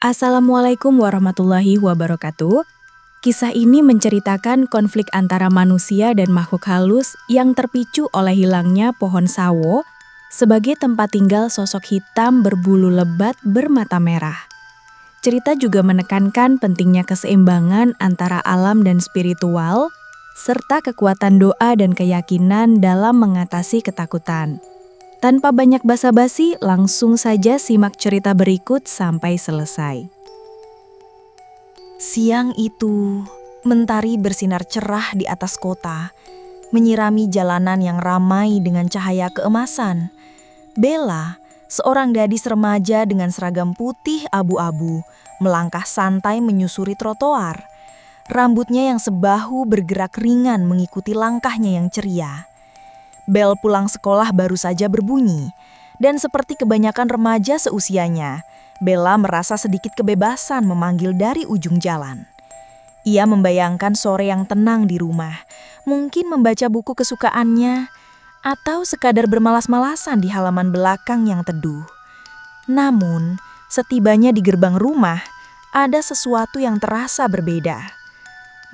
Assalamualaikum warahmatullahi wabarakatuh. Kisah ini menceritakan konflik antara manusia dan makhluk halus yang terpicu oleh hilangnya pohon sawo sebagai tempat tinggal sosok hitam berbulu lebat bermata merah. Cerita juga menekankan pentingnya keseimbangan antara alam dan spiritual, serta kekuatan doa dan keyakinan dalam mengatasi ketakutan. Tanpa banyak basa-basi, langsung saja simak cerita berikut sampai selesai. Siang itu, mentari bersinar cerah di atas kota, menyirami jalanan yang ramai dengan cahaya keemasan. Bella, seorang gadis remaja dengan seragam putih abu-abu, melangkah santai menyusuri trotoar. Rambutnya yang sebahu bergerak ringan mengikuti langkahnya yang ceria. Bel pulang sekolah baru saja berbunyi, dan seperti kebanyakan remaja seusianya, Bella merasa sedikit kebebasan memanggil dari ujung jalan. Ia membayangkan sore yang tenang di rumah, mungkin membaca buku kesukaannya, atau sekadar bermalas-malasan di halaman belakang yang teduh. Namun, setibanya di gerbang rumah, ada sesuatu yang terasa berbeda.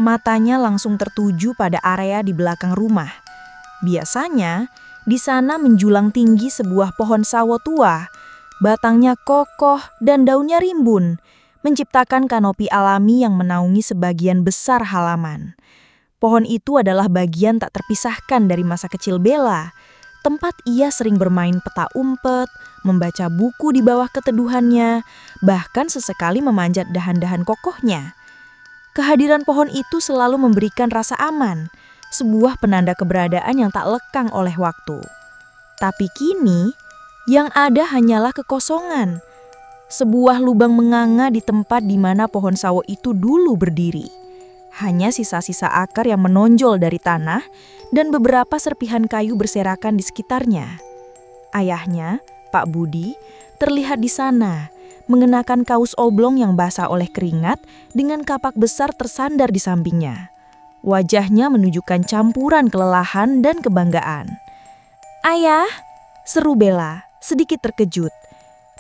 Matanya langsung tertuju pada area di belakang rumah. Biasanya, di sana menjulang tinggi sebuah pohon sawo tua. Batangnya kokoh dan daunnya rimbun, menciptakan kanopi alami yang menaungi sebagian besar halaman. Pohon itu adalah bagian tak terpisahkan dari masa kecil Bella, tempat ia sering bermain peta umpet, membaca buku di bawah keteduhannya, bahkan sesekali memanjat dahan-dahan kokohnya. Kehadiran pohon itu selalu memberikan rasa aman, sebuah penanda keberadaan yang tak lekang oleh waktu. Tapi kini, yang ada hanyalah kekosongan. Sebuah lubang menganga di tempat di mana pohon sawo itu dulu berdiri. Hanya sisa-sisa akar yang menonjol dari tanah dan beberapa serpihan kayu berserakan di sekitarnya. Ayahnya, Pak Budi, terlihat di sana, mengenakan kaos oblong yang basah oleh keringat dengan kapak besar tersandar di sampingnya. Wajahnya menunjukkan campuran kelelahan dan kebanggaan. "Ayah," seru Bella, sedikit terkejut.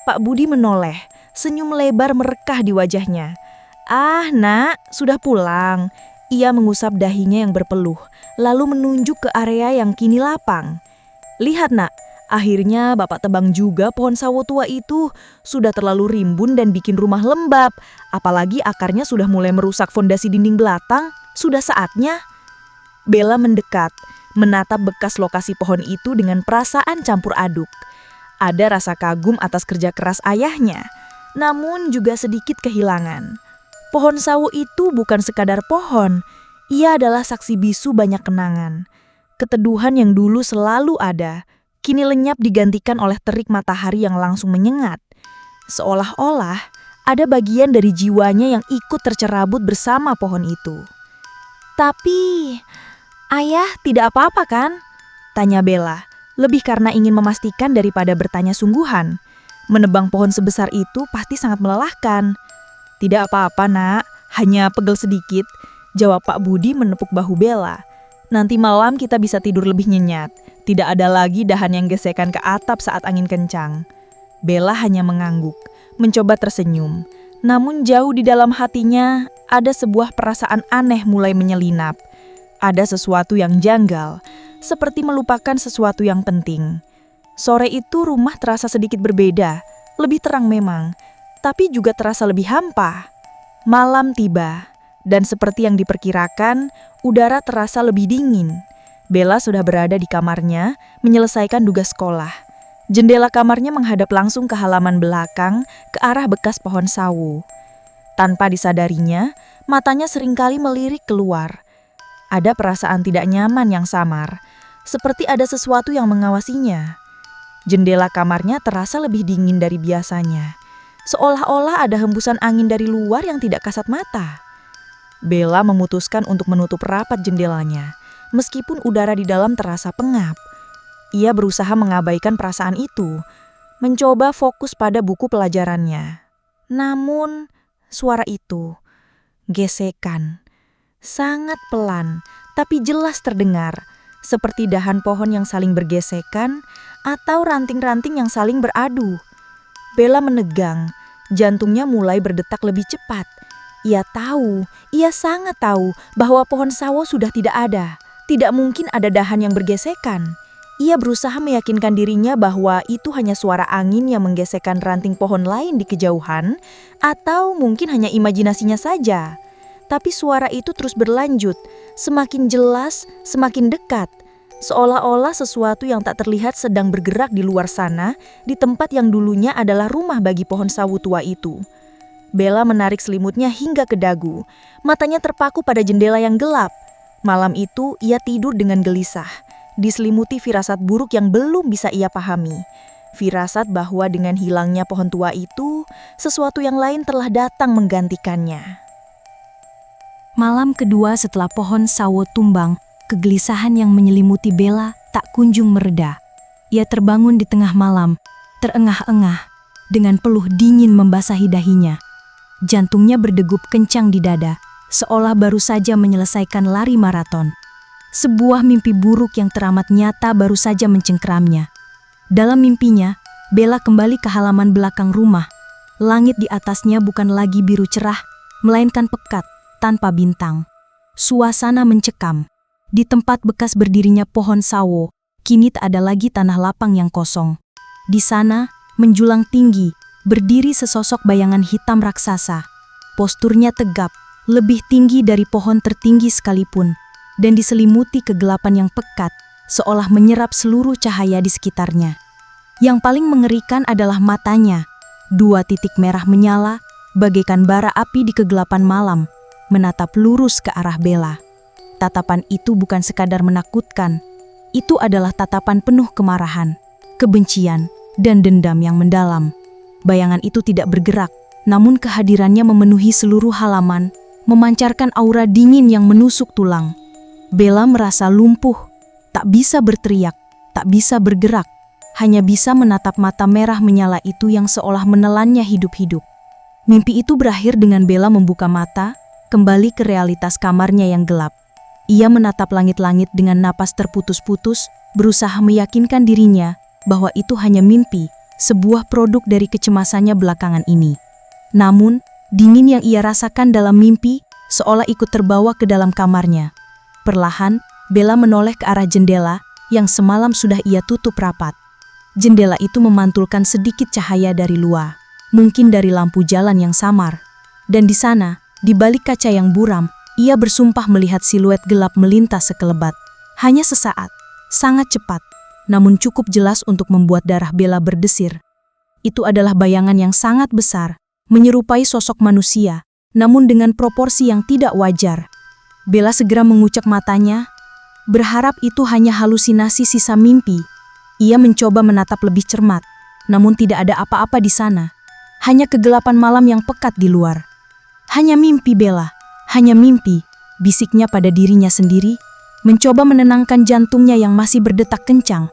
Pak Budi menoleh, senyum lebar merekah di wajahnya. "Ah, Nak, sudah pulang." Ia mengusap dahinya yang berpeluh, lalu menunjuk ke area yang kini lapang. "Lihat, Nak, akhirnya Bapak tebang juga pohon sawo tua itu. Sudah terlalu rimbun dan bikin rumah lembab. Apalagi akarnya sudah mulai merusak fondasi dinding belakang. Sudah saatnya." Bella mendekat, menatap bekas lokasi pohon itu dengan perasaan campur aduk. Ada rasa kagum atas kerja keras ayahnya, namun juga sedikit kehilangan. Pohon sawo itu bukan sekadar pohon, ia adalah saksi bisu banyak kenangan. Keteduhan yang dulu selalu ada, kini lenyap digantikan oleh terik matahari yang langsung menyengat. Seolah-olah ada bagian dari jiwanya yang ikut tercerabut bersama pohon itu. "Tapi, Ayah tidak apa-apa kan?" tanya Bella, lebih karena ingin memastikan daripada bertanya sungguhan. Menebang pohon sebesar itu pasti sangat melelahkan. "Tidak apa-apa, Nak, hanya pegel sedikit," jawab Pak Budi menepuk bahu Bella. "Nanti malam kita bisa tidur lebih nyenyak. Tidak ada lagi dahan yang gesekan ke atap saat angin kencang." Bella hanya mengangguk, mencoba tersenyum. Namun jauh di dalam hatinya, ada sebuah perasaan aneh mulai menyelinap. Ada sesuatu yang janggal, seperti melupakan sesuatu yang penting. Sore itu rumah terasa sedikit berbeda, lebih terang memang, tapi juga terasa lebih hampa. Malam tiba, dan seperti yang diperkirakan, udara terasa lebih dingin. Bella sudah berada di kamarnya, menyelesaikan tugas sekolah. Jendela kamarnya menghadap langsung ke halaman belakang, ke arah bekas pohon sawo. Tanpa disadarinya, matanya seringkali melirik keluar. Ada perasaan tidak nyaman yang samar, seperti ada sesuatu yang mengawasinya. Jendela kamarnya terasa lebih dingin dari biasanya, seolah-olah ada hembusan angin dari luar yang tidak kasat mata. Bella memutuskan untuk menutup rapat jendelanya, meskipun udara di dalam terasa pengap. Ia berusaha mengabaikan perasaan itu, mencoba fokus pada buku pelajarannya. Namun, suara itu, gesekan, sangat pelan tapi jelas terdengar, seperti dahan pohon yang saling bergesekan atau ranting-ranting yang saling beradu. Bella menegang, Jantungnya mulai berdetak lebih cepat. Ia sangat tahu bahwa pohon sawo sudah tidak ada. Tidak mungkin ada dahan yang bergesekan. Ia berusaha meyakinkan dirinya bahwa itu hanya suara angin yang menggesekkan ranting pohon lain di kejauhan, atau mungkin hanya imajinasinya saja. Tapi suara itu terus berlanjut, semakin jelas, semakin dekat. Seolah-olah sesuatu yang tak terlihat sedang bergerak di luar sana, di tempat yang dulunya adalah rumah bagi pohon sawo tua itu. Bella menarik selimutnya hingga ke dagu. Matanya terpaku pada jendela yang gelap. Malam itu ia tidur dengan gelisah, diselimuti firasat buruk yang belum bisa ia pahami. Firasat bahwa dengan hilangnya pohon tua itu, sesuatu yang lain telah datang menggantikannya. Malam kedua setelah pohon sawo tumbang, kegelisahan yang menyelimuti Bella tak kunjung mereda. Ia terbangun di tengah malam, terengah-engah, dengan peluh dingin membasahi dahinya. Jantungnya berdegup kencang di dada, seolah baru saja menyelesaikan lari maraton. Sebuah mimpi buruk yang teramat nyata baru saja mencengkeramnya. Dalam mimpinya, Bella kembali ke halaman belakang rumah. Langit di atasnya bukan lagi biru cerah, melainkan pekat, tanpa bintang. Suasana mencekam. Di tempat bekas berdirinya pohon sawo, kini tak ada lagi tanah lapang yang kosong. Di sana, menjulang tinggi, berdiri sesosok bayangan hitam raksasa. Posturnya tegap, lebih tinggi dari pohon tertinggi sekalipun, dan diselimuti kegelapan yang pekat, seolah menyerap seluruh cahaya di sekitarnya. Yang paling mengerikan adalah matanya. 2 titik merah menyala, bagaikan bara api di kegelapan malam, menatap lurus ke arah Bella. Tatapan itu bukan sekadar menakutkan, itu adalah tatapan penuh kemarahan, kebencian, dan dendam yang mendalam. Bayangan itu tidak bergerak, namun kehadirannya memenuhi seluruh halaman, memancarkan aura dingin yang menusuk tulang. Bella merasa lumpuh, tak bisa berteriak, tak bisa bergerak, hanya bisa menatap mata merah menyala itu yang seolah menelannya hidup-hidup. Mimpi itu berakhir dengan Bella membuka mata, kembali ke realitas kamarnya yang gelap. Ia menatap langit-langit dengan napas terputus-putus, berusaha meyakinkan dirinya bahwa itu hanya mimpi, sebuah produk dari kecemasannya belakangan ini. Namun, dingin yang ia rasakan dalam mimpi seolah ikut terbawa ke dalam kamarnya. Perlahan, Bella menoleh ke arah jendela yang semalam sudah ia tutup rapat. Jendela itu memantulkan sedikit cahaya dari luar, mungkin dari lampu jalan yang samar. Dan di sana, di balik kaca yang buram, ia bersumpah melihat siluet gelap melintas sekelebat. Hanya sesaat, sangat cepat, namun cukup jelas untuk membuat darah Bella berdesir. Itu adalah bayangan yang sangat besar, menyerupai sosok manusia, namun dengan proporsi yang tidak wajar. Bella segera mengucek matanya, berharap itu hanya halusinasi sisa mimpi. Ia mencoba menatap lebih cermat, namun tidak ada apa-apa di sana. Hanya kegelapan malam yang pekat di luar. Hanya mimpi Bella. Hanya mimpi, bisiknya pada dirinya sendiri, mencoba menenangkan jantungnya yang masih berdetak kencang.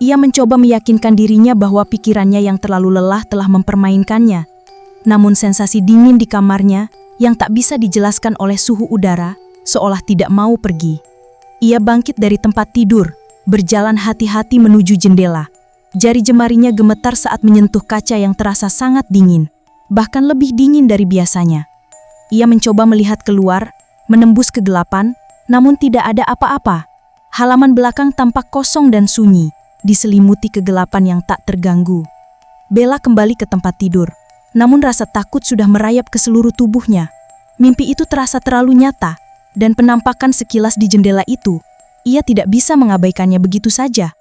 Ia mencoba meyakinkan dirinya bahwa pikirannya yang terlalu lelah telah mempermainkannya. Namun sensasi dingin di kamarnya, yang tak bisa dijelaskan oleh suhu udara, seolah tidak mau pergi. Ia bangkit dari tempat tidur, berjalan hati-hati menuju jendela. Jari jemarinya gemetar saat menyentuh kaca yang terasa sangat dingin, bahkan lebih dingin dari biasanya. Ia mencoba melihat keluar, menembus kegelapan, namun tidak ada apa-apa. Halaman belakang tampak kosong dan sunyi, diselimuti kegelapan yang tak terganggu. Bella kembali ke tempat tidur, namun rasa takut sudah merayap ke seluruh tubuhnya. Mimpi itu terasa terlalu nyata, dan penampakan sekilas di jendela itu, ia tidak bisa mengabaikannya begitu saja.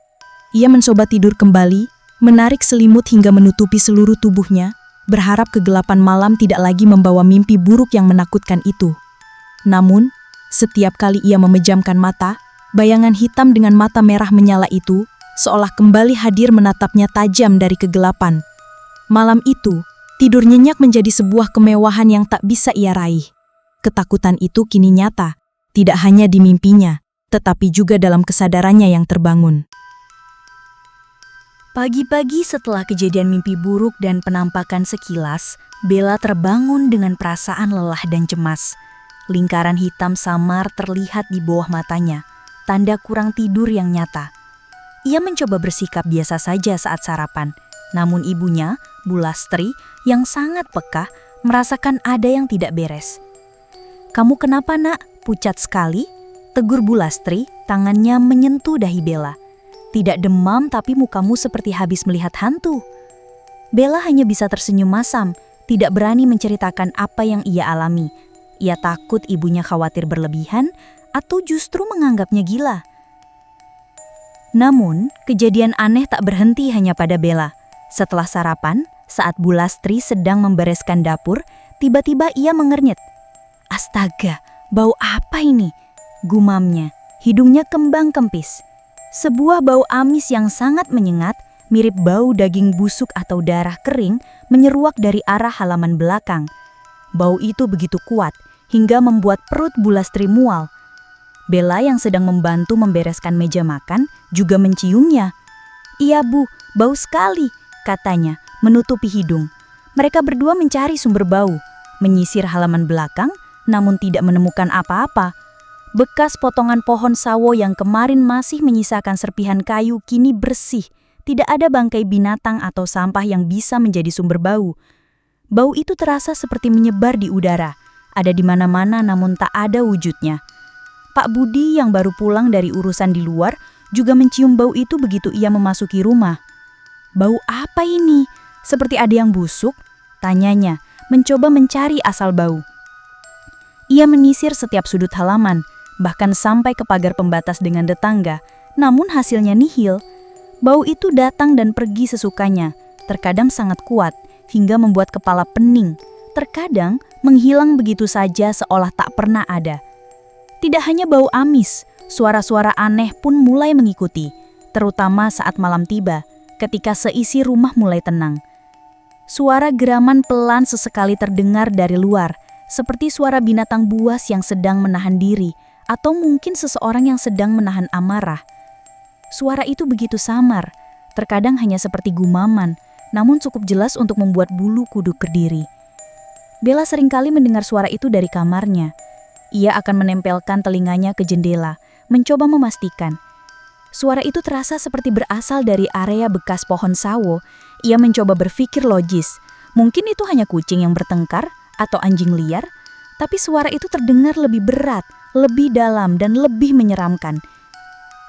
Ia mencoba tidur kembali, menarik selimut hingga menutupi seluruh tubuhnya, berharap kegelapan malam tidak lagi membawa mimpi buruk yang menakutkan itu. Namun, setiap kali ia memejamkan mata, bayangan hitam dengan mata merah menyala itu seolah kembali hadir menatapnya tajam dari kegelapan. Malam itu, tidur nyenyak menjadi sebuah kemewahan yang tak bisa ia raih. Ketakutan itu kini nyata, tidak hanya di mimpinya, tetapi juga dalam kesadarannya yang terbangun. Pagi-pagi setelah kejadian mimpi buruk dan penampakan sekilas, Bella terbangun dengan perasaan lelah dan cemas. Lingkaran hitam samar terlihat di bawah matanya, tanda kurang tidur yang nyata. Ia mencoba bersikap biasa saja saat sarapan, namun ibunya Bulastri yang sangat peka merasakan ada yang tidak beres. "Kamu kenapa, Nak? Pucat sekali," tegur Bulastri, tangannya menyentuh dahi Bella. "Tidak demam tapi mukamu seperti habis melihat hantu." Bella hanya bisa tersenyum masam, tidak berani menceritakan apa yang ia alami. Ia takut ibunya khawatir berlebihan atau justru menganggapnya gila. Namun, kejadian aneh tak berhenti hanya pada Bella. Setelah sarapan, saat Bulastri sedang membereskan dapur, tiba-tiba ia mengernyit. "Astaga, bau apa ini?" gumamnya. Hidungnya kembang kempis. Sebuah bau amis yang sangat menyengat, mirip bau daging busuk atau darah kering, menyeruak dari arah halaman belakang. Bau itu begitu kuat, hingga membuat perut Bulastri mual. Bella yang sedang membantu membereskan meja makan juga menciumnya. "Iya Bu, bau sekali," katanya, menutupi hidung. Mereka berdua mencari sumber bau, menyisir halaman belakang, namun tidak menemukan apa-apa. Bekas potongan pohon sawo yang kemarin masih menyisakan serpihan kayu kini bersih. Tidak ada bangkai binatang atau sampah yang bisa menjadi sumber bau. Bau itu terasa seperti menyebar di udara. Ada di mana-mana namun tak ada wujudnya. Pak Budi yang baru pulang dari urusan di luar juga mencium bau itu begitu ia memasuki rumah. "Bau apa ini? Seperti ada yang busuk?" tanyanya, mencoba mencari asal bau. Ia menyisir setiap sudut halaman, bahkan sampai ke pagar pembatas dengan tetangga, namun hasilnya nihil. Bau itu datang dan pergi sesukanya, terkadang sangat kuat, hingga membuat kepala pening. Terkadang menghilang begitu saja seolah tak pernah ada. Tidak hanya bau amis, suara-suara aneh pun mulai mengikuti, terutama saat malam tiba, ketika seisi rumah mulai tenang. Suara geraman pelan sesekali terdengar dari luar, seperti suara binatang buas yang sedang menahan diri, atau mungkin seseorang yang sedang menahan amarah. Suara itu begitu samar, terkadang hanya seperti gumaman, namun cukup jelas untuk membuat bulu kuduk berdiri. Bella seringkali mendengar suara itu dari kamarnya. Ia akan menempelkan telinganya ke jendela, mencoba memastikan. Suara itu terasa seperti berasal dari area bekas pohon sawo. Ia mencoba berpikir logis. Mungkin itu hanya kucing yang bertengkar atau anjing liar, tapi suara itu terdengar lebih berat, lebih dalam, dan lebih menyeramkan.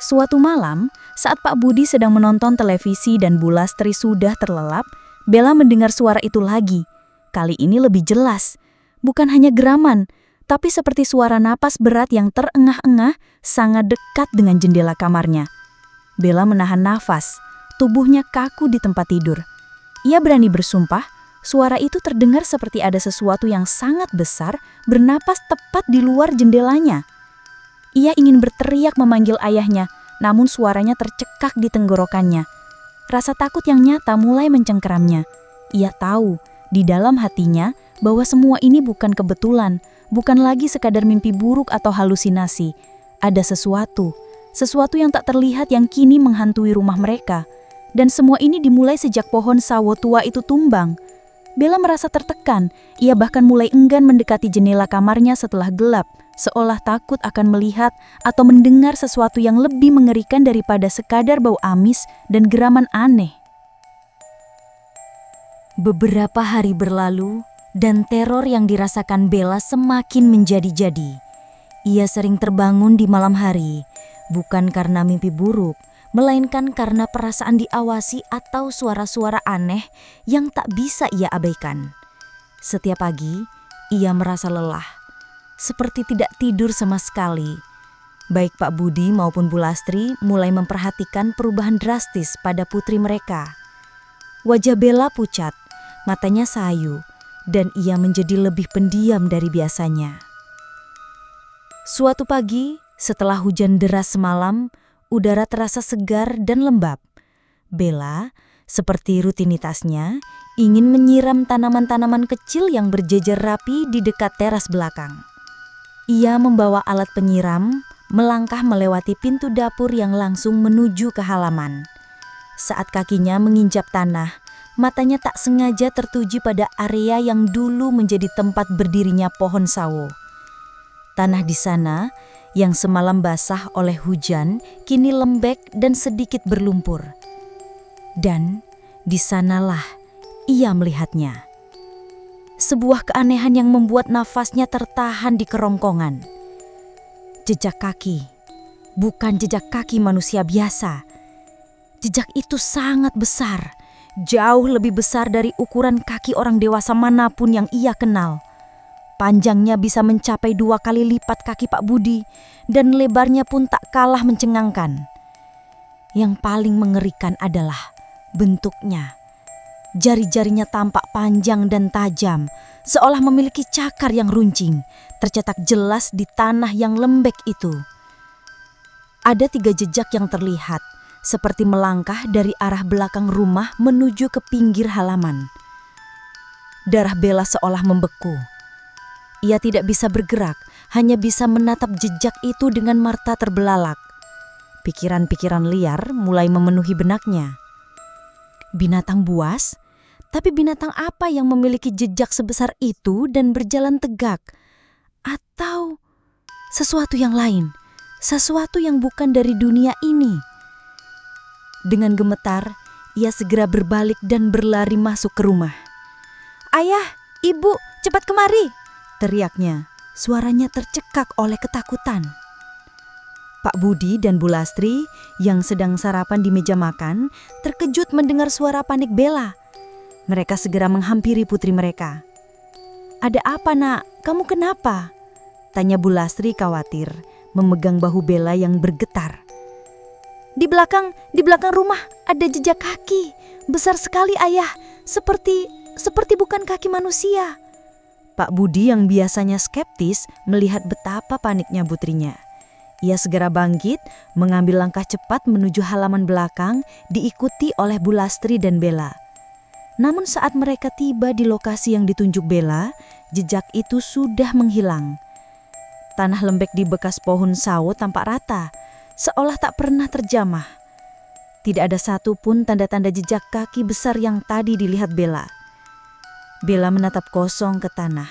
Suatu malam, saat Pak Budi sedang menonton televisi dan Bulastri sudah terlelap, Bella mendengar suara itu lagi. Kali ini lebih jelas. Bukan hanya geraman, tapi seperti suara napas berat yang terengah-engah sangat dekat dengan jendela kamarnya. Bella menahan nafas, tubuhnya kaku di tempat tidur. Ia berani bersumpah, suara itu terdengar seperti ada sesuatu yang sangat besar bernapas tepat di luar jendelanya. Ia ingin berteriak memanggil ayahnya, namun suaranya tercekak di tenggorokannya. Rasa takut yang nyata mulai mencengkeramnya. Ia tahu, di dalam hatinya, bahwa semua ini bukan kebetulan, bukan lagi sekadar mimpi buruk atau halusinasi. Ada sesuatu yang tak terlihat yang kini menghantui rumah mereka. Dan semua ini dimulai sejak pohon sawo tua itu tumbang. Bella merasa tertekan, ia bahkan mulai enggan mendekati jendela kamarnya setelah gelap, seolah takut akan melihat atau mendengar sesuatu yang lebih mengerikan daripada sekadar bau amis dan geraman aneh. Beberapa hari berlalu, dan teror yang dirasakan Bella semakin menjadi-jadi. Ia sering terbangun di malam hari, bukan karena mimpi buruk, melainkan karena perasaan diawasi atau suara-suara aneh yang tak bisa ia abaikan. Setiap pagi, ia merasa lelah, seperti tidak tidur sama sekali. Baik Pak Budi maupun Bulastri mulai memperhatikan perubahan drastis pada putri mereka. Wajah Bella pucat, matanya sayu, dan ia menjadi lebih pendiam dari biasanya. Suatu pagi, setelah hujan deras semalam, udara terasa segar dan lembab. Bella, seperti rutinitasnya, ingin menyiram tanaman-tanaman kecil yang berjejer rapi di dekat teras belakang. Ia membawa alat penyiram, melangkah melewati pintu dapur yang langsung menuju ke halaman. Saat kakinya menginjak tanah, matanya tak sengaja tertuju pada area yang dulu menjadi tempat berdirinya pohon sawo. Tanah di sana, yang semalam basah oleh hujan, kini lembek dan sedikit berlumpur. Dan di sanalah ia melihatnya. Sebuah keanehan yang membuat nafasnya tertahan di kerongkongan. Jejak kaki, bukan jejak kaki manusia biasa. Jejak itu sangat besar, jauh lebih besar dari ukuran kaki orang dewasa manapun yang ia kenal. Panjangnya bisa mencapai 2 kali lipat kaki Pak Budi, dan lebarnya pun tak kalah mencengangkan. Yang paling mengerikan adalah bentuknya. Jari-jarinya tampak panjang dan tajam, seolah memiliki cakar yang runcing, tercetak jelas di tanah yang lembek itu. Ada 3 jejak yang terlihat, seperti melangkah dari arah belakang rumah menuju ke pinggir halaman. Darah Bella seolah membeku. Ia tidak bisa bergerak, hanya bisa menatap jejak itu dengan mata terbelalak. Pikiran-pikiran liar mulai memenuhi benaknya. Binatang buas? Tapi binatang apa yang memiliki jejak sebesar itu dan berjalan tegak? Atau sesuatu yang lain, sesuatu yang bukan dari dunia ini? Dengan gemetar, ia segera berbalik dan berlari masuk ke rumah. "Ayah, ibu, cepat kemari!" teriaknya. Suaranya tercekak oleh ketakutan. Pak Budi dan Bu Lastri yang sedang sarapan di meja makan terkejut mendengar suara panik Bella. Mereka segera menghampiri putri mereka. "Ada apa, Nak? Kamu kenapa?" tanya Bu Lastri khawatir, memegang bahu Bella yang bergetar. Di belakang rumah ada jejak kaki. Besar sekali, Ayah. Seperti bukan kaki manusia." Pak Budi yang biasanya skeptis melihat betapa paniknya putrinya. Ia segera bangkit, mengambil langkah cepat menuju halaman belakang, diikuti oleh Bu Lastri dan Bella. Namun saat mereka tiba di lokasi yang ditunjuk Bella, jejak itu sudah menghilang. Tanah lembek di bekas pohon sawo tampak rata, seolah tak pernah terjamah. Tidak ada satupun tanda-tanda jejak kaki besar yang tadi dilihat Bella. Bella menatap kosong ke tanah.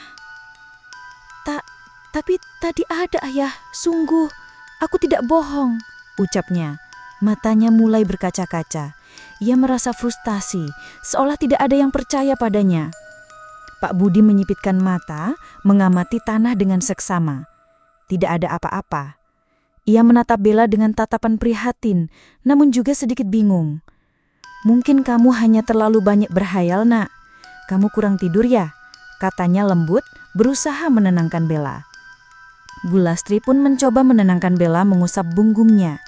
Tapi tadi ada, Ayah, sungguh. Aku tidak bohong, ucapnya. Matanya mulai berkaca-kaca. Ia merasa frustasi, seolah tidak ada yang percaya padanya. Pak Budi menyipitkan mata, mengamati tanah dengan seksama. Tidak ada apa-apa. Ia menatap Bella dengan tatapan prihatin, namun juga sedikit bingung. "Mungkin kamu hanya terlalu banyak berhayal, Nak. Kamu kurang tidur ya?" katanya lembut, berusaha menenangkan Bella. Bu Lastri pun mencoba menenangkan Bella mengusap punggungnya.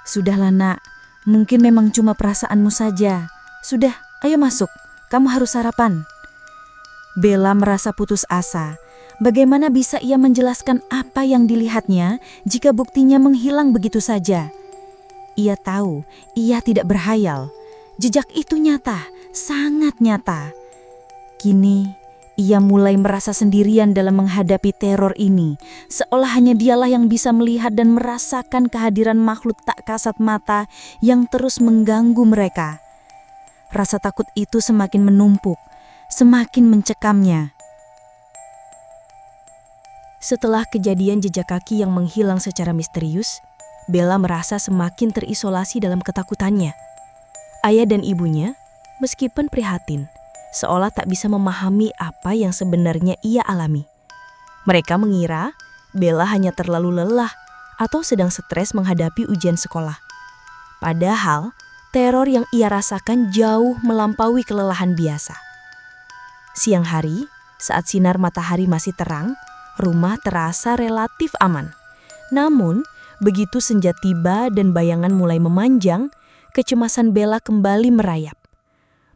"Sudahlah, Nak. Mungkin memang cuma perasaanmu saja. Sudah, ayo masuk. Kamu harus sarapan." Bella merasa putus asa. Bagaimana bisa ia menjelaskan apa yang dilihatnya jika buktinya menghilang begitu saja? Ia tahu ia tidak berhayal. Jejak itu nyata, sangat nyata. Kini ia mulai merasa sendirian dalam menghadapi teror ini, seolah hanya dialah yang bisa melihat dan merasakan kehadiran makhluk tak kasat mata yang terus mengganggu mereka. Rasa takut itu semakin menumpuk, semakin mencekamnya. Setelah kejadian jejak kaki yang menghilang secara misterius, Bella merasa semakin terisolasi dalam ketakutannya. Ayah dan ibunya, meskipun prihatin, seolah tak bisa memahami apa yang sebenarnya ia alami. Mereka mengira Bella hanya terlalu lelah atau sedang stres menghadapi ujian sekolah. Padahal, teror yang ia rasakan jauh melampaui kelelahan biasa. Siang hari, saat sinar matahari masih terang, rumah terasa relatif aman. Namun, begitu senja tiba dan bayangan mulai memanjang, kecemasan Bella kembali merayap.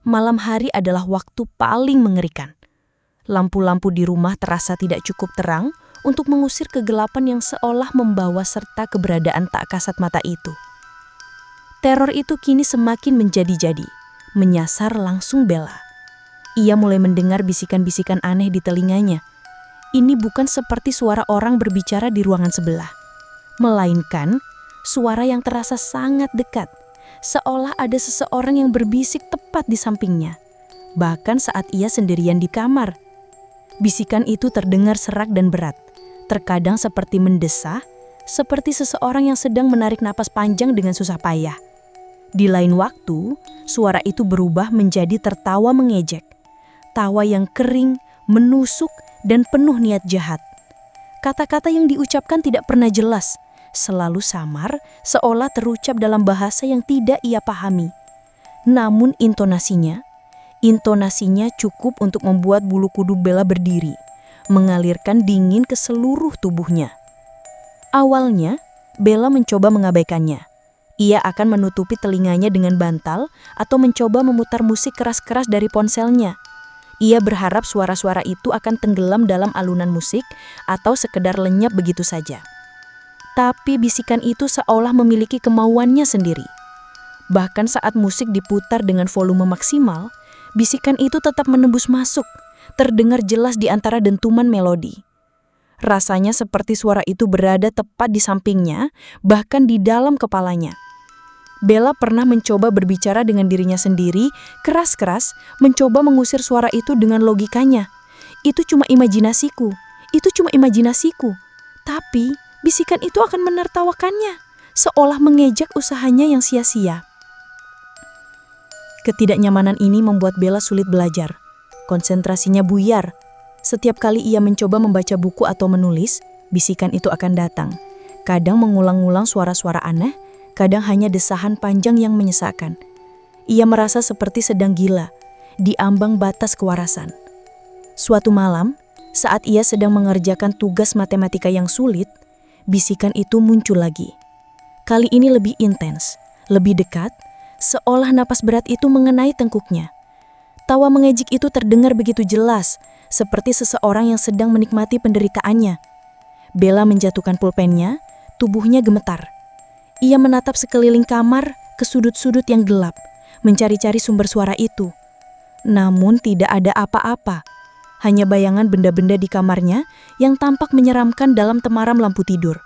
Malam hari adalah waktu paling mengerikan. Lampu-lampu di rumah terasa tidak cukup terang untuk mengusir kegelapan yang seolah membawa serta keberadaan tak kasat mata itu. Teror itu kini semakin menjadi-jadi, menyasar langsung Bella. Ia mulai mendengar bisikan-bisikan aneh di telinganya. Ini bukan seperti suara orang berbicara di ruangan sebelah, melainkan suara yang terasa sangat dekat, seolah ada seseorang yang berbisik tepat di sampingnya, bahkan saat ia sendirian di kamar. Bisikan itu terdengar serak dan berat, terkadang seperti mendesah, seperti seseorang yang sedang menarik napas panjang dengan susah payah. Di lain waktu, suara itu berubah menjadi tertawa mengejek. Tawa yang kering, menusuk, dan penuh niat jahat. Kata-kata yang diucapkan tidak pernah jelas, selalu samar, seolah terucap dalam bahasa yang tidak ia pahami. Namun intonasinya cukup untuk membuat bulu kuduk Bella berdiri, mengalirkan dingin ke seluruh tubuhnya. Awalnya, Bella mencoba mengabaikannya. Ia akan menutupi telinganya dengan bantal atau mencoba memutar musik keras-keras dari ponselnya. Ia berharap suara-suara itu akan tenggelam dalam alunan musik atau sekedar lenyap begitu saja. Tapi bisikan itu seolah memiliki kemauannya sendiri. Bahkan saat musik diputar dengan volume maksimal, bisikan itu tetap menembus masuk, terdengar jelas di antara dentuman melodi. Rasanya seperti suara itu berada tepat di sampingnya, bahkan di dalam kepalanya. Bella pernah mencoba berbicara dengan dirinya sendiri, keras-keras, mencoba mengusir suara itu dengan logikanya. Itu cuma imajinasiku. Tapi, bisikan itu akan menertawakannya, seolah mengejek usahanya yang sia-sia. Ketidaknyamanan ini membuat Bella sulit belajar. Konsentrasinya buyar. Setiap kali ia mencoba membaca buku atau menulis, bisikan itu akan datang. Kadang mengulang-ulang suara-suara aneh, kadang hanya desahan panjang yang menyesakkan. Ia merasa seperti sedang gila, di ambang batas kewarasan. Suatu malam, saat ia sedang mengerjakan tugas matematika yang sulit, bisikan itu muncul lagi. Kali ini lebih intens, lebih dekat, seolah napas berat itu mengenai tengkuknya. Tawa mengejek itu terdengar begitu jelas, seperti seseorang yang sedang menikmati penderitaannya. Bella menjatuhkan pulpennya, tubuhnya gemetar. Ia menatap sekeliling kamar ke sudut-sudut yang gelap, mencari-cari sumber suara itu. Namun tidak ada apa-apa, hanya bayangan benda-benda di kamarnya yang tampak menyeramkan dalam temaram lampu tidur.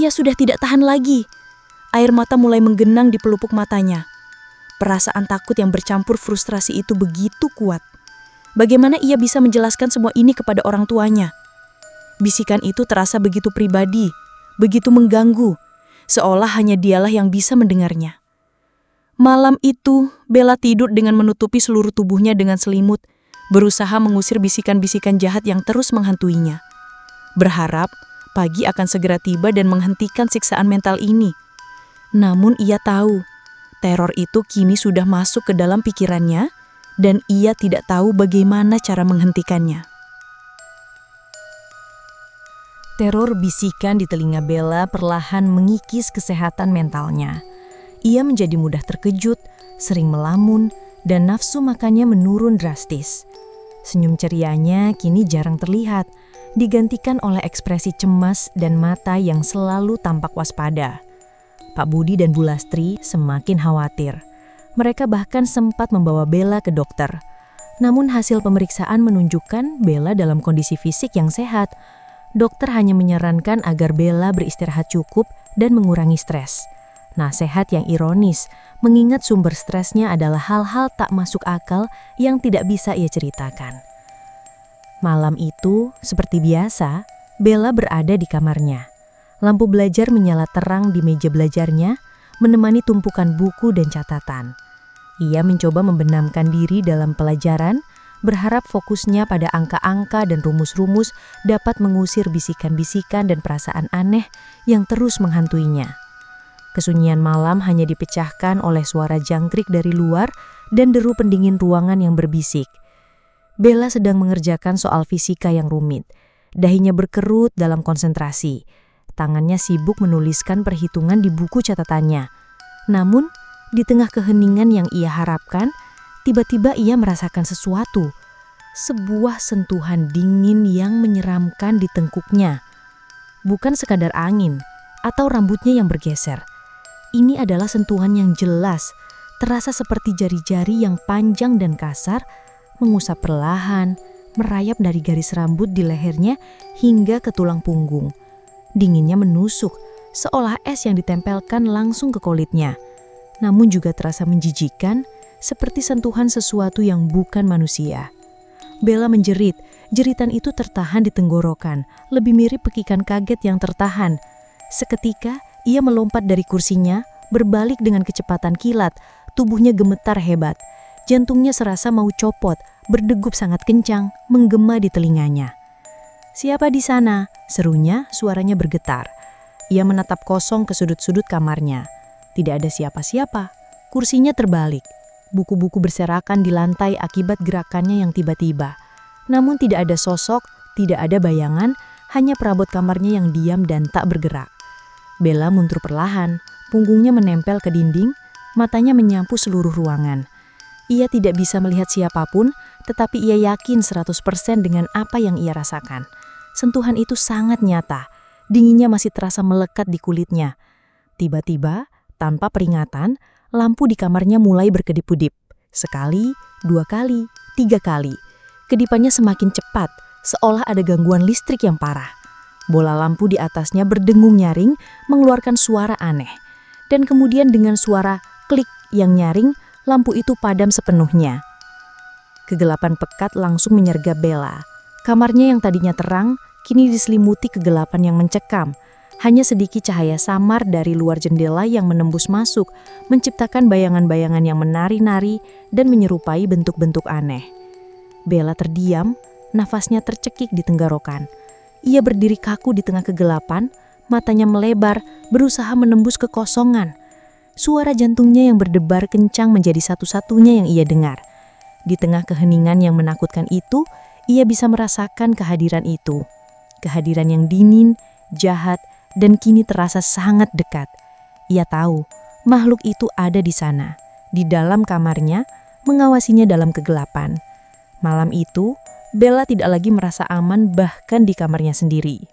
Ia sudah tidak tahan lagi. Air mata mulai menggenang di pelupuk matanya. Perasaan takut yang bercampur frustrasi itu begitu kuat. Bagaimana ia bisa menjelaskan semua ini kepada orang tuanya? Bisikan itu terasa begitu pribadi, begitu mengganggu, seolah hanya dialah yang bisa mendengarnya. Malam itu, Bella tidur dengan menutupi seluruh tubuhnya dengan selimut, berusaha mengusir bisikan-bisikan jahat yang terus menghantuinya. Berharap pagi akan segera tiba dan menghentikan siksaan mental ini. Namun ia tahu, teror itu kini sudah masuk ke dalam pikirannya, dan ia tidak tahu bagaimana cara menghentikannya. Teror bisikan di telinga Bella perlahan mengikis kesehatan mentalnya. Ia menjadi mudah terkejut, sering melamun, dan nafsu makannya menurun drastis. Senyum cerianya kini jarang terlihat, digantikan oleh ekspresi cemas dan mata yang selalu tampak waspada. Pak Budi dan Bu Lastri semakin khawatir. Mereka bahkan sempat membawa Bella ke dokter. Namun hasil pemeriksaan menunjukkan Bella dalam kondisi fisik yang sehat. Dokter hanya menyarankan agar Bella beristirahat cukup dan mengurangi stres. Nasihat yang ironis, mengingat sumber stresnya adalah hal-hal tak masuk akal yang tidak bisa ia ceritakan. Malam itu, seperti biasa, Bella berada di kamarnya. Lampu belajar menyala terang di meja belajarnya, menemani tumpukan buku dan catatan. Ia mencoba membenamkan diri dalam pelajaran, berharap fokusnya pada angka-angka dan rumus-rumus dapat mengusir bisikan-bisikan dan perasaan aneh yang terus menghantuinya. Kesunyian malam hanya dipecahkan oleh suara jangkrik dari luar dan deru pendingin ruangan yang berbisik. Bella sedang mengerjakan soal fisika yang rumit. Dahinya berkerut dalam konsentrasi. Tangannya sibuk menuliskan perhitungan di buku catatannya. Namun, di tengah keheningan yang ia harapkan, tiba-tiba ia merasakan sesuatu. Sebuah sentuhan dingin yang menyeramkan di tengkuknya. Bukan sekadar angin atau rambutnya yang bergeser. Ini adalah sentuhan yang jelas, terasa seperti jari-jari yang panjang dan kasar, mengusap perlahan, merayap dari garis rambut di lehernya hingga ke tulang punggung. Dinginnya menusuk, seolah es yang ditempelkan langsung ke kulitnya. Namun juga terasa menjijikkan, seperti sentuhan sesuatu yang bukan manusia. Bella menjerit, jeritan itu tertahan di tenggorokan, lebih mirip pekikan kaget yang tertahan. Seketika, ia melompat dari kursinya, berbalik dengan kecepatan kilat, tubuhnya gemetar hebat. Jantungnya serasa mau copot, berdegup sangat kencang, menggema di telinganya. "Siapa di sana?" serunya, suaranya bergetar. Ia menatap kosong ke sudut-sudut kamarnya. Tidak ada siapa-siapa. Kursinya terbalik. Buku-buku berserakan di lantai akibat gerakannya yang tiba-tiba. Namun tidak ada sosok, tidak ada bayangan, hanya perabot kamarnya yang diam dan tak bergerak. Bella mundur perlahan, punggungnya menempel ke dinding, matanya menyapu seluruh ruangan. Ia tidak bisa melihat siapapun, tetapi ia yakin 100% dengan apa yang ia rasakan. Sentuhan itu sangat nyata, dinginnya masih terasa melekat di kulitnya. Tiba-tiba, tanpa peringatan, lampu di kamarnya mulai berkedip-kedip. Sekali, 2 kali, 3 kali. Kedipannya semakin cepat, seolah ada gangguan listrik yang parah. Bola lampu di atasnya berdengung nyaring, mengeluarkan suara aneh. Dan kemudian dengan suara klik yang nyaring, lampu itu padam sepenuhnya. Kegelapan pekat langsung menyergap Bella. Kamarnya yang tadinya terang, kini diselimuti kegelapan yang mencekam. Hanya sedikit cahaya samar dari luar jendela yang menembus masuk, menciptakan bayangan-bayangan yang menari-nari dan menyerupai bentuk-bentuk aneh. Bella terdiam, nafasnya tercekik di tenggorokan. Ia berdiri kaku di tengah kegelapan, matanya melebar, berusaha menembus kekosongan. Suara jantungnya yang berdebar kencang menjadi satu-satunya yang ia dengar. Di tengah keheningan yang menakutkan itu, ia bisa merasakan kehadiran itu. Kehadiran yang dingin, jahat, dan kini terasa sangat dekat. Ia tahu, makhluk itu ada di sana, di dalam kamarnya, mengawasinya dalam kegelapan. Malam itu, Bella tidak lagi merasa aman bahkan di kamarnya sendiri.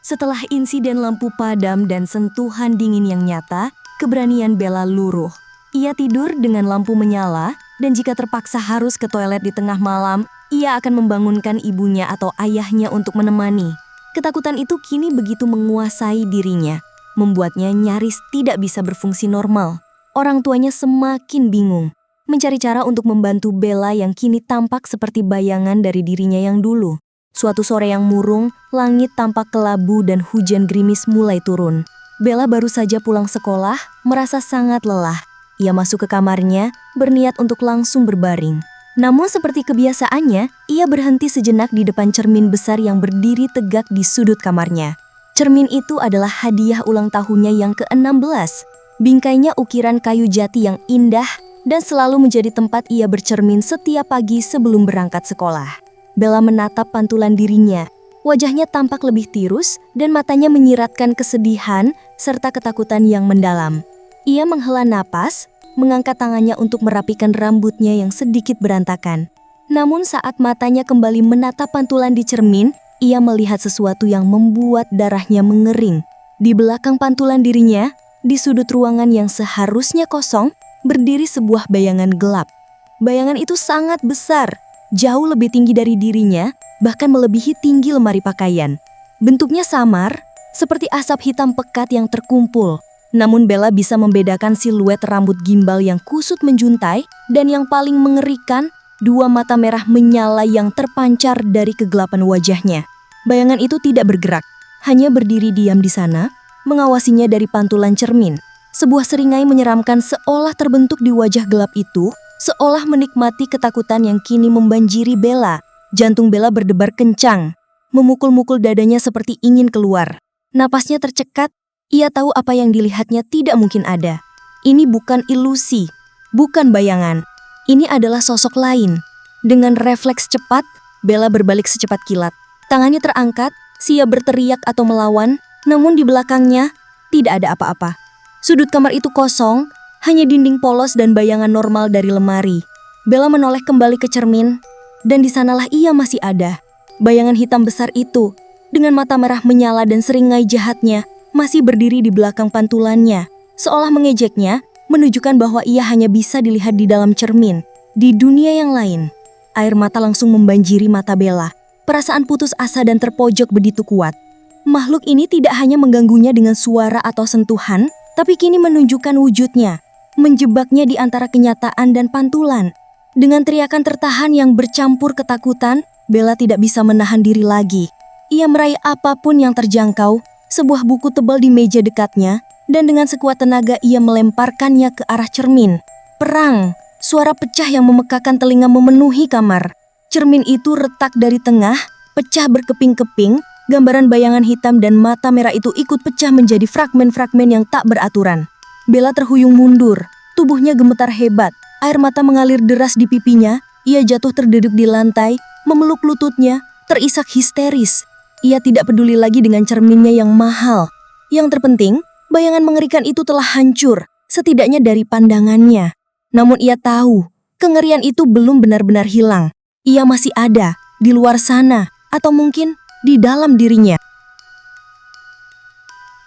Setelah insiden lampu padam dan sentuhan dingin yang nyata, keberanian Bella luruh. Ia tidur dengan lampu menyala, dan jika terpaksa harus ke toilet di tengah malam, ia akan membangunkan ibunya atau ayahnya untuk menemani. Ketakutan itu kini begitu menguasai dirinya, membuatnya nyaris tidak bisa berfungsi normal. Orang tuanya semakin bingung, mencari cara untuk membantu Bella yang kini tampak seperti bayangan dari dirinya yang dulu. Suatu sore yang murung, langit tampak kelabu dan hujan gerimis mulai turun. Bella baru saja pulang sekolah, merasa sangat lelah. Ia masuk ke kamarnya, berniat untuk langsung berbaring. Namun seperti kebiasaannya, ia berhenti sejenak di depan cermin besar yang berdiri tegak di sudut kamarnya. Cermin itu adalah hadiah ulang tahunnya yang ke-16. Bingkainya ukiran kayu jati yang indah dan selalu menjadi tempat ia bercermin setiap pagi sebelum berangkat sekolah. Bella menatap pantulan dirinya. Wajahnya tampak lebih tirus dan matanya menyiratkan kesedihan serta ketakutan yang mendalam. Ia menghela napas, mengangkat tangannya untuk merapikan rambutnya yang sedikit berantakan. Namun saat matanya kembali menatap pantulan di cermin, ia melihat sesuatu yang membuat darahnya mengering. Di belakang pantulan dirinya, di sudut ruangan yang seharusnya kosong, berdiri sebuah bayangan gelap. Bayangan itu sangat besar, jauh lebih tinggi dari dirinya, bahkan melebihi tinggi lemari pakaian. Bentuknya samar, seperti asap hitam pekat yang terkumpul. Namun Bella bisa membedakan siluet rambut gimbal yang kusut menjuntai dan yang paling mengerikan, 2 mata merah menyala yang terpancar dari kegelapan wajahnya. Bayangan itu tidak bergerak, hanya berdiri diam di sana, mengawasinya dari pantulan cermin. Sebuah seringai menyeramkan seolah terbentuk di wajah gelap itu, seolah menikmati ketakutan yang kini membanjiri Bella. Jantung Bella berdebar kencang, memukul-mukul dadanya seperti ingin keluar. Napasnya tercekat. Ia tahu apa yang dilihatnya tidak mungkin ada. Ini bukan ilusi, bukan bayangan. Ini adalah sosok lain. Dengan refleks cepat, Bella berbalik secepat kilat. Tangannya terangkat, siap berteriak atau melawan, namun di belakangnya tidak ada apa-apa. Sudut kamar itu kosong, hanya dinding polos dan bayangan normal dari lemari. Bella menoleh kembali ke cermin, dan di sanalah ia masih ada. Bayangan hitam besar itu, dengan mata merah menyala dan seringai jahatnya, masih berdiri di belakang pantulannya, seolah mengejeknya, menunjukkan bahwa ia hanya bisa dilihat di dalam cermin, di dunia yang lain. Air mata langsung membanjiri mata Bella. Perasaan putus asa dan terpojok begitu kuat. Makhluk ini tidak hanya mengganggunya dengan suara atau sentuhan, tapi kini menunjukkan wujudnya, menjebaknya di antara kenyataan dan pantulan. Dengan teriakan tertahan yang bercampur ketakutan, Bella tidak bisa menahan diri lagi. Ia meraih apapun yang terjangkau. Sebuah buku tebal di meja dekatnya, dan dengan sekuat tenaga ia melemparkannya ke arah cermin. Perang! Suara pecah yang memekakan telinga memenuhi kamar. Cermin itu retak dari tengah, pecah berkeping-keping, gambaran bayangan hitam dan mata merah itu ikut pecah menjadi fragmen-fragmen yang tak beraturan. Bella terhuyung mundur, tubuhnya gemetar hebat, air mata mengalir deras di pipinya, ia jatuh terduduk di lantai, memeluk lututnya, terisak histeris. Ia tidak peduli lagi dengan cerminnya yang mahal. Yang terpenting, bayangan mengerikan itu telah hancur, setidaknya dari pandangannya. Namun ia tahu, kengerian itu belum benar-benar hilang. Ia masih ada, di luar sana, atau mungkin di dalam dirinya.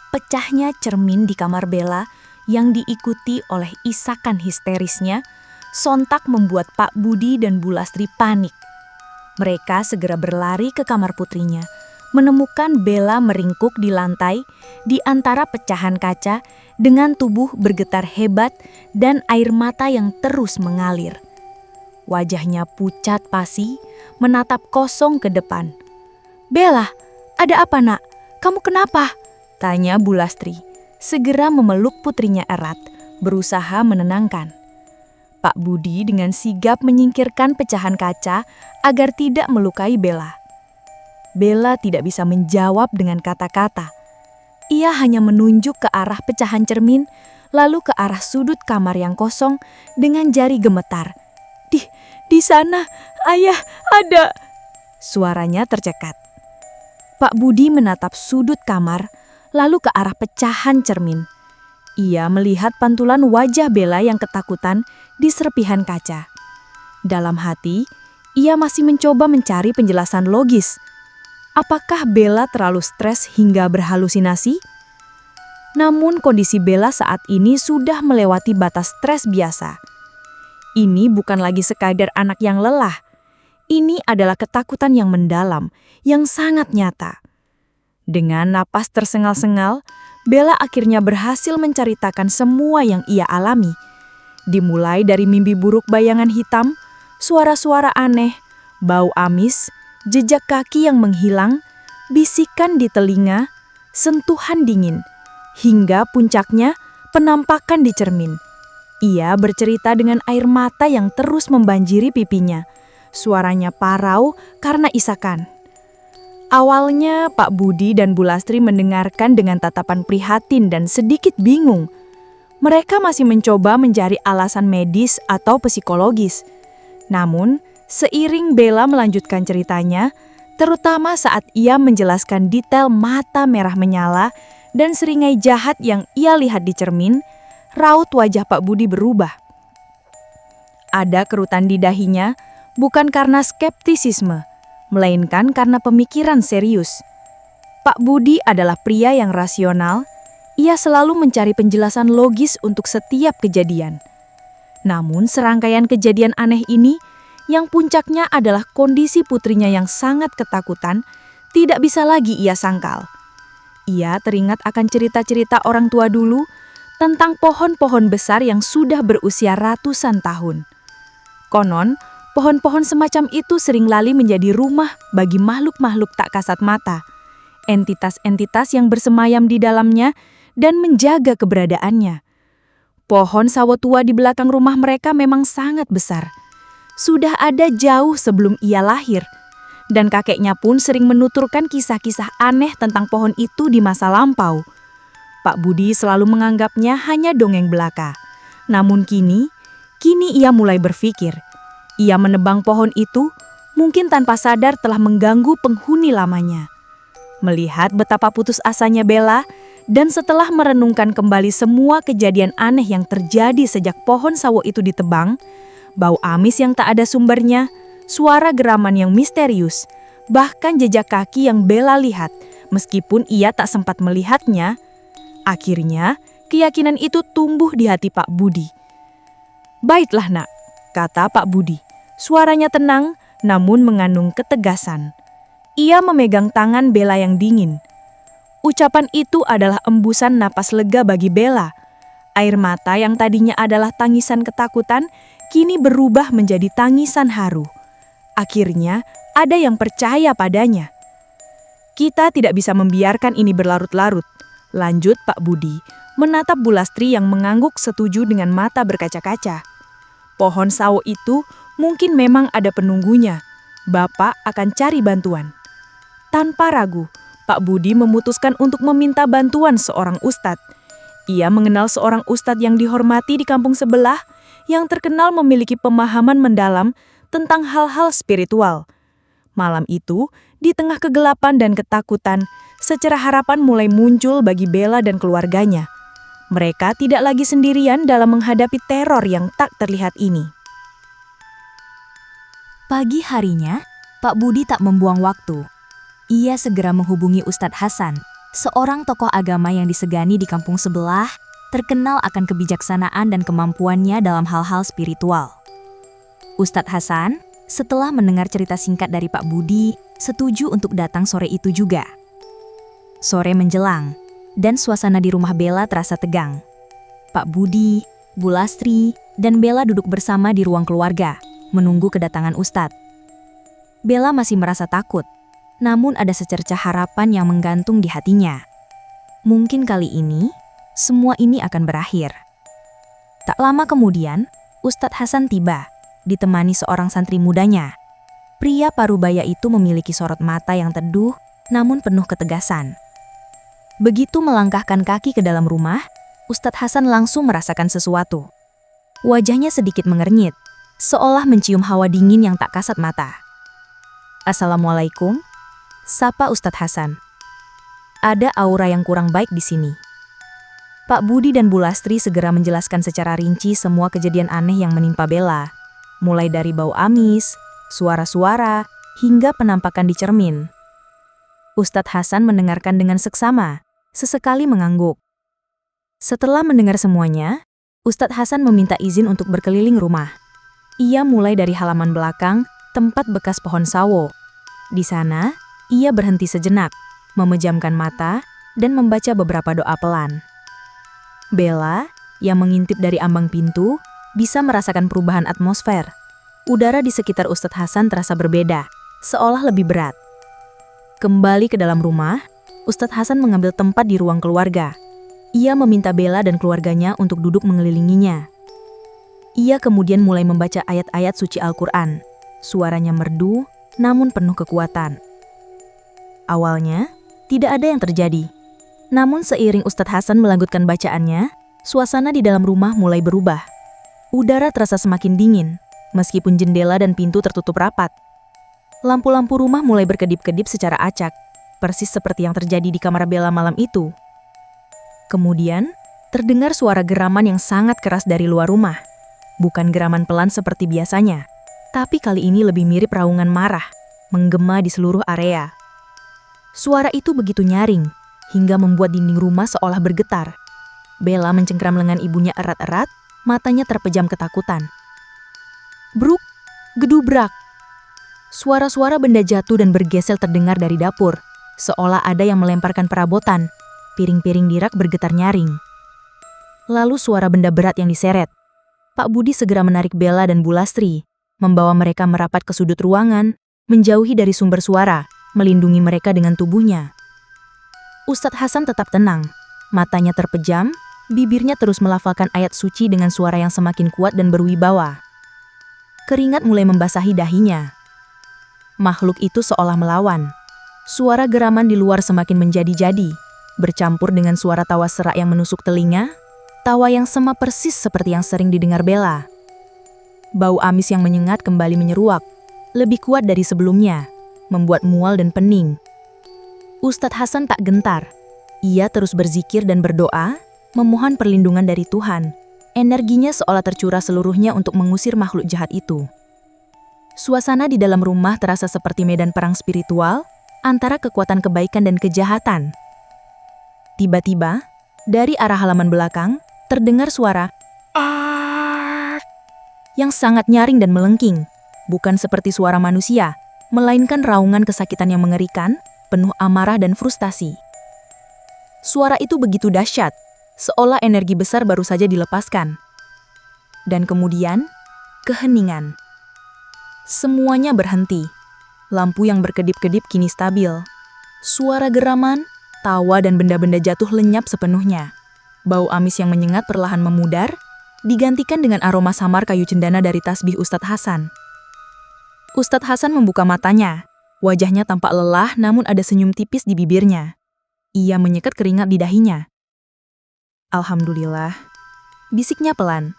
Pecahnya cermin di kamar Bella yang diikuti oleh isakan histerisnya, sontak membuat Pak Budi dan Bu Lastri panik. Mereka segera berlari ke kamar putrinya, menemukan Bella meringkuk di lantai di antara pecahan kaca dengan tubuh bergetar hebat dan air mata yang terus mengalir. Wajahnya pucat pasi, menatap kosong ke depan. "Bella, ada apa nak? Kamu kenapa?" tanya Bu Lastri, segera memeluk putrinya erat, berusaha menenangkan. Pak Budi dengan sigap menyingkirkan pecahan kaca agar tidak melukai Bella. Bella tidak bisa menjawab dengan kata-kata. Ia hanya menunjuk ke arah pecahan cermin, lalu ke arah sudut kamar yang kosong dengan jari gemetar. Di sana, ayah, ada!" Suaranya tercekat. Pak Budi menatap sudut kamar, lalu ke arah pecahan cermin. Ia melihat pantulan wajah Bella yang ketakutan di serpihan kaca. Dalam hati, ia masih mencoba mencari penjelasan logis. Apakah Bella terlalu stres hingga berhalusinasi? Namun kondisi Bella saat ini sudah melewati batas stres biasa. Ini bukan lagi sekadar anak yang lelah. Ini adalah ketakutan yang mendalam, yang sangat nyata. Dengan napas tersengal-sengal, Bella akhirnya berhasil menceritakan semua yang ia alami. Dimulai dari mimpi buruk bayangan hitam, suara-suara aneh, bau amis, jejak kaki yang menghilang, bisikan di telinga, sentuhan dingin, hingga puncaknya penampakan di cermin. Ia bercerita dengan air mata yang terus membanjiri pipinya. Suaranya parau karena isakan. Awalnya Pak Budi dan Bu Lastri mendengarkan dengan tatapan prihatin dan sedikit bingung. Mereka masih mencoba mencari alasan medis atau psikologis. Namun, seiring Bella melanjutkan ceritanya, terutama saat ia menjelaskan detail mata merah menyala dan seringai jahat yang ia lihat di cermin, raut wajah Pak Budi berubah. Ada kerutan di dahinya, bukan karena skeptisisme, melainkan karena pemikiran serius. Pak Budi adalah pria yang rasional, ia selalu mencari penjelasan logis untuk setiap kejadian. Namun serangkaian kejadian aneh ini, yang puncaknya adalah kondisi putrinya yang sangat ketakutan, tidak bisa lagi ia sangkal. Ia teringat akan cerita-cerita orang tua dulu tentang pohon-pohon besar yang sudah berusia ratusan tahun. Konon, pohon-pohon semacam itu sering lali menjadi rumah bagi makhluk-makhluk tak kasat mata, entitas-entitas yang bersemayam di dalamnya dan menjaga keberadaannya. Pohon sawo tua di belakang rumah mereka memang sangat besar. Sudah ada jauh sebelum ia lahir, dan kakeknya pun sering menuturkan kisah-kisah aneh tentang pohon itu di masa lampau. Pak Budi selalu menganggapnya hanya dongeng belaka. Namun kini ia mulai berpikir. Ia menebang pohon itu, mungkin tanpa sadar telah mengganggu penghuni lamanya. Melihat betapa putus asanya Bella, dan setelah merenungkan kembali semua kejadian aneh yang terjadi sejak pohon sawo itu ditebang, bau amis yang tak ada sumbernya, suara geraman yang misterius, bahkan jejak kaki yang Bella lihat, meskipun ia tak sempat melihatnya, akhirnya keyakinan itu tumbuh di hati Pak Budi. "Baiklah nak," kata Pak Budi. Suaranya tenang, namun mengandung ketegasan. Ia memegang tangan Bella yang dingin. Ucapan itu adalah embusan napas lega bagi Bella. Air mata yang tadinya adalah tangisan ketakutan, kini berubah menjadi tangisan haru. Akhirnya, ada yang percaya padanya. "Kita tidak bisa membiarkan ini berlarut-larut," lanjut Pak Budi, menatap Bu Lastri yang mengangguk setuju dengan mata berkaca-kaca. Pohon sawo itu mungkin memang ada penunggunya. Bapak akan cari bantuan. Tanpa ragu, Pak Budi memutuskan untuk meminta bantuan seorang ustadz. Ia mengenal seorang ustadz yang dihormati di kampung sebelah yang terkenal memiliki pemahaman mendalam tentang hal-hal spiritual. Malam itu, di tengah kegelapan dan ketakutan, secerah harapan mulai muncul bagi Bella dan keluarganya. Mereka tidak lagi sendirian dalam menghadapi teror yang tak terlihat ini. Pagi harinya, Pak Budi tak membuang waktu. Ia segera menghubungi Ustadz Hasan, seorang tokoh agama yang disegani di kampung sebelah, terkenal akan kebijaksanaan dan kemampuannya dalam hal-hal spiritual. Ustadz Hasan, setelah mendengar cerita singkat dari Pak Budi, setuju untuk datang sore itu juga. Sore menjelang, dan suasana di rumah Bella terasa tegang. Pak Budi, Bu Lastri, dan Bella duduk bersama di ruang keluarga, menunggu kedatangan Ustadz. Bella masih merasa takut, namun ada secercah harapan yang menggantung di hatinya. Mungkin kali ini, semua ini akan berakhir. Tak lama kemudian, Ustadz Hasan tiba, ditemani seorang santri mudanya. Pria parubaya itu memiliki sorot mata yang teduh, namun penuh ketegasan. Begitu melangkahkan kaki ke dalam rumah, Ustadz Hasan langsung merasakan sesuatu. Wajahnya sedikit mengernyit, seolah mencium hawa dingin yang tak kasat mata. "Assalamualaikum," sapa Ustadz Hasan. Ada aura yang kurang baik di sini. Pak Budi dan Bu Lastri segera menjelaskan secara rinci semua kejadian aneh yang menimpa Bella, mulai dari bau amis, suara-suara, hingga penampakan di cermin. Ustadz Hasan mendengarkan dengan seksama, sesekali mengangguk. Setelah mendengar semuanya, Ustadz Hasan meminta izin untuk berkeliling rumah. Ia mulai dari halaman belakang, tempat bekas pohon sawo. Di sana, ia berhenti sejenak, memejamkan mata, dan membaca beberapa doa pelan. Bella, yang mengintip dari ambang pintu, bisa merasakan perubahan atmosfer. Udara di sekitar Ustadz Hasan terasa berbeda, seolah lebih berat. Kembali ke dalam rumah, Ustadz Hasan mengambil tempat di ruang keluarga. Ia meminta Bella dan keluarganya untuk duduk mengelilinginya. Ia kemudian mulai membaca ayat-ayat suci Al-Quran. Suaranya merdu, namun penuh kekuatan. Awalnya, tidak ada yang terjadi. Namun seiring Ustadz Hasan melanjutkan bacaannya, suasana di dalam rumah mulai berubah. Udara terasa semakin dingin, meskipun jendela dan pintu tertutup rapat. Lampu-lampu rumah mulai berkedip-kedip secara acak, persis seperti yang terjadi di kamar Bella malam itu. Kemudian, terdengar suara geraman yang sangat keras dari luar rumah. Bukan geraman pelan seperti biasanya, tapi kali ini lebih mirip raungan marah, menggema di seluruh area. Suara itu begitu nyaring, hingga membuat dinding rumah seolah bergetar. Bella mencengkram lengan ibunya erat-erat, matanya terpejam ketakutan. Bruk, gedubrak. Suara-suara benda jatuh dan bergesel terdengar dari dapur, seolah ada yang melemparkan perabotan. Piring-piring di rak bergetar nyaring. Lalu suara benda berat yang diseret. Pak Budi segera menarik Bella dan Bu Lastri, membawa mereka merapat ke sudut ruangan, menjauhi dari sumber suara, melindungi mereka dengan tubuhnya. Ustadz Hasan tetap tenang, matanya terpejam, bibirnya terus melafalkan ayat suci dengan suara yang semakin kuat dan berwibawa. Keringat mulai membasahi dahinya. Makhluk itu seolah melawan. Suara geraman di luar semakin menjadi-jadi, bercampur dengan suara tawa serak yang menusuk telinga, tawa yang sama persis seperti yang sering didengar Bella. Bau amis yang menyengat kembali menyeruak, lebih kuat dari sebelumnya, membuat mual dan pening. Ustadz Hasan tak gentar. Ia terus berzikir dan berdoa, memohon perlindungan dari Tuhan. Energinya seolah tercurah seluruhnya untuk mengusir makhluk jahat itu. Suasana di dalam rumah terasa seperti medan perang spiritual antara kekuatan kebaikan dan kejahatan. Tiba-tiba, dari arah halaman belakang, terdengar suara yang sangat nyaring dan melengking, bukan seperti suara manusia, melainkan raungan kesakitan yang mengerikan, penuh amarah dan frustasi. Suara itu begitu dahsyat, seolah energi besar baru saja dilepaskan. Dan kemudian, keheningan. Semuanya berhenti. Lampu yang berkedip-kedip kini stabil. Suara geraman, tawa dan benda-benda jatuh lenyap sepenuhnya. Bau amis yang menyengat perlahan memudar, digantikan dengan aroma samar kayu cendana dari tasbih Ustadz Hasan. Ustadz Hasan membuka matanya. Wajahnya tampak lelah namun ada senyum tipis di bibirnya. Ia menyekat keringat di dahinya. Alhamdulillah, bisiknya pelan.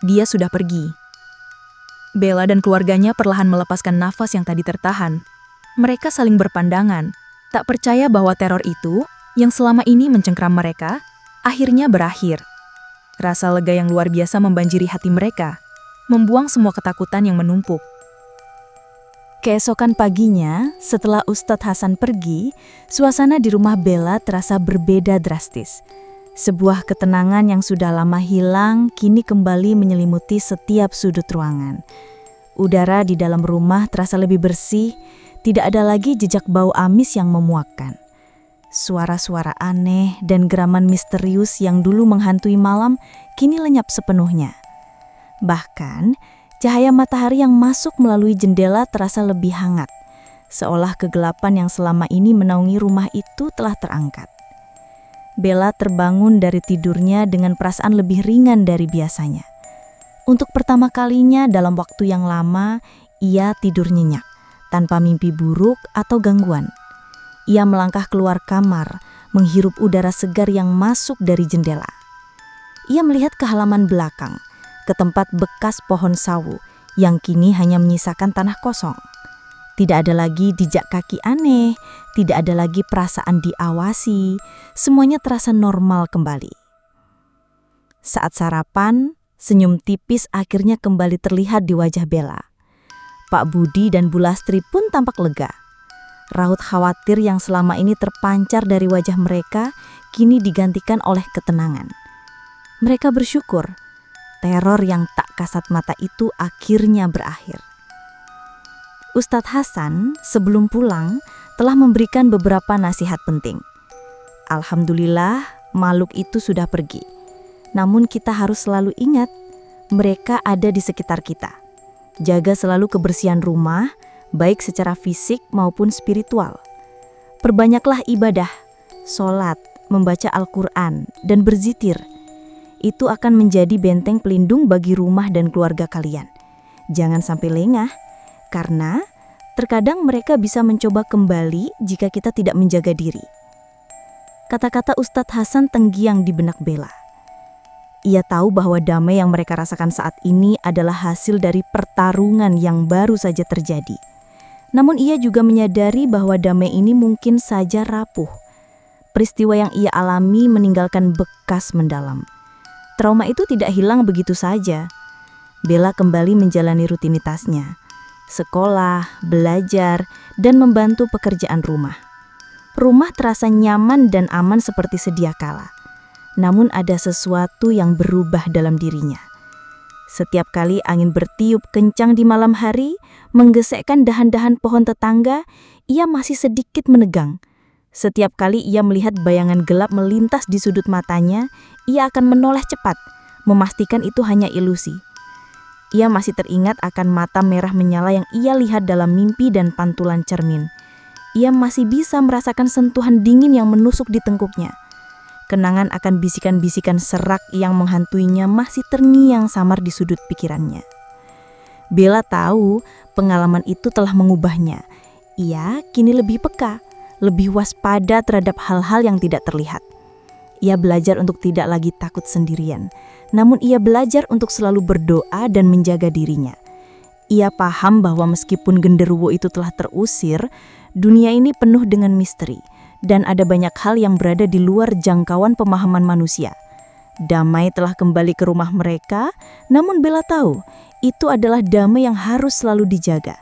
Dia sudah pergi. Bella dan keluarganya perlahan melepaskan nafas yang tadi tertahan. Mereka saling berpandangan, tak percaya bahwa teror itu, yang selama ini mencengkram mereka, akhirnya berakhir. Rasa lega yang luar biasa membanjiri hati mereka, membuang semua ketakutan yang menumpuk. Keesokan paginya, setelah Ustadz Hasan pergi, suasana di rumah Bella terasa berbeda drastis. Sebuah ketenangan yang sudah lama hilang kini kembali menyelimuti setiap sudut ruangan. Udara di dalam rumah terasa lebih bersih, tidak ada lagi jejak bau amis yang memuakkan. Suara-suara aneh dan geraman misterius yang dulu menghantui malam kini lenyap sepenuhnya. Bahkan, cahaya matahari yang masuk melalui jendela terasa lebih hangat, seolah kegelapan yang selama ini menaungi rumah itu telah terangkat. Bella terbangun dari tidurnya dengan perasaan lebih ringan dari biasanya. Untuk pertama kalinya dalam waktu yang lama, ia tidur nyenyak, tanpa mimpi buruk atau gangguan. Ia melangkah keluar kamar, menghirup udara segar yang masuk dari jendela. Ia melihat ke halaman belakang, ke tempat bekas pohon sawo yang kini hanya menyisakan tanah kosong. Tidak ada lagi jejak kaki aneh, tidak ada lagi perasaan diawasi, semuanya terasa normal kembali. Saat sarapan, senyum tipis akhirnya kembali terlihat di wajah Bella. Pak Budi dan Bu Lastri pun tampak lega. Raut khawatir yang selama ini terpancar dari wajah mereka kini digantikan oleh ketenangan. Mereka bersyukur teror yang tak kasat mata itu akhirnya berakhir. Ustadz Hasan sebelum pulang telah memberikan beberapa nasihat penting. Alhamdulillah, makhluk itu sudah pergi. Namun kita harus selalu ingat, mereka ada di sekitar kita. Jaga selalu kebersihan rumah, baik secara fisik maupun spiritual. Perbanyaklah ibadah, sholat, membaca Al-Quran, dan berzikir. Itu akan menjadi benteng pelindung bagi rumah dan keluarga kalian. Jangan sampai lengah, karena terkadang mereka bisa mencoba kembali jika kita tidak menjaga diri. Kata-kata Ustadz Hasan tenggiang di benak Bella. Ia tahu bahwa damai yang mereka rasakan saat ini adalah hasil dari pertarungan yang baru saja terjadi. Namun ia juga menyadari bahwa damai ini mungkin saja rapuh. Peristiwa yang ia alami meninggalkan bekas mendalam. Trauma itu tidak hilang begitu saja. Bella kembali menjalani rutinitasnya. Sekolah, belajar, dan membantu pekerjaan rumah. Rumah terasa nyaman dan aman seperti sedia kala. Namun ada sesuatu yang berubah dalam dirinya. Setiap kali angin bertiup kencang di malam hari, menggesekkan dahan-dahan pohon tetangga, ia masih sedikit menegang. Setiap kali ia melihat bayangan gelap melintas di sudut matanya, ia akan menoleh cepat, memastikan itu hanya ilusi. Ia masih teringat akan mata merah menyala yang ia lihat dalam mimpi dan pantulan cermin. Ia masih bisa merasakan sentuhan dingin yang menusuk di tengkuknya. Kenangan akan bisikan-bisikan serak yang menghantuinya masih terngiang samar di sudut pikirannya. Bella tahu pengalaman itu telah mengubahnya. Ia kini lebih peka, lebih waspada terhadap hal-hal yang tidak terlihat. Ia belajar untuk tidak lagi takut sendirian, namun ia belajar untuk selalu berdoa dan menjaga dirinya. Ia paham bahwa meskipun genderuwo itu telah terusir, dunia ini penuh dengan misteri, dan ada banyak hal yang berada di luar jangkauan pemahaman manusia. Damai telah kembali ke rumah mereka, namun Bella tahu itu adalah damai yang harus selalu dijaga.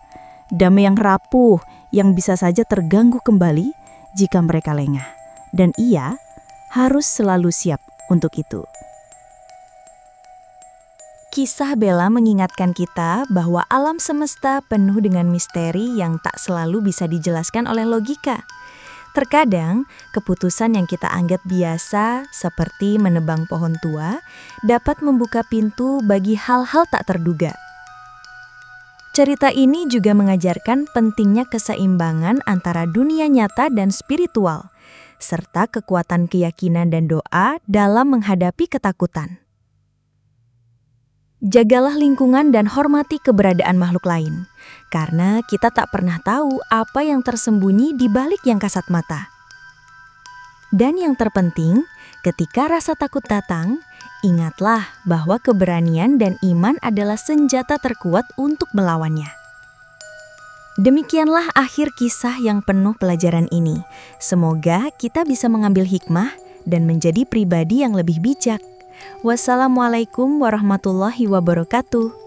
Damai yang rapuh, yang bisa saja terganggu kembali jika mereka lengah. Dan ia harus selalu siap untuk itu. Kisah Bella mengingatkan kita bahwa alam semesta penuh dengan misteri yang tak selalu bisa dijelaskan oleh logika. Terkadang, keputusan yang kita anggap biasa, seperti menebang pohon tua, dapat membuka pintu bagi hal-hal tak terduga. Cerita ini juga mengajarkan pentingnya keseimbangan antara dunia nyata dan spiritual. serta kekuatan keyakinan dan doa dalam menghadapi ketakutan. Jagalah lingkungan dan hormati keberadaan makhluk lain, karena kita tak pernah tahu apa yang tersembunyi di balik yang kasat mata. Dan yang terpenting, ketika rasa takut datang, ingatlah bahwa keberanian dan iman adalah senjata terkuat untuk melawannya. Demikianlah akhir kisah yang penuh pelajaran ini. Semoga kita bisa mengambil hikmah dan menjadi pribadi yang lebih bijak. Wassalamualaikum warahmatullahi wabarakatuh.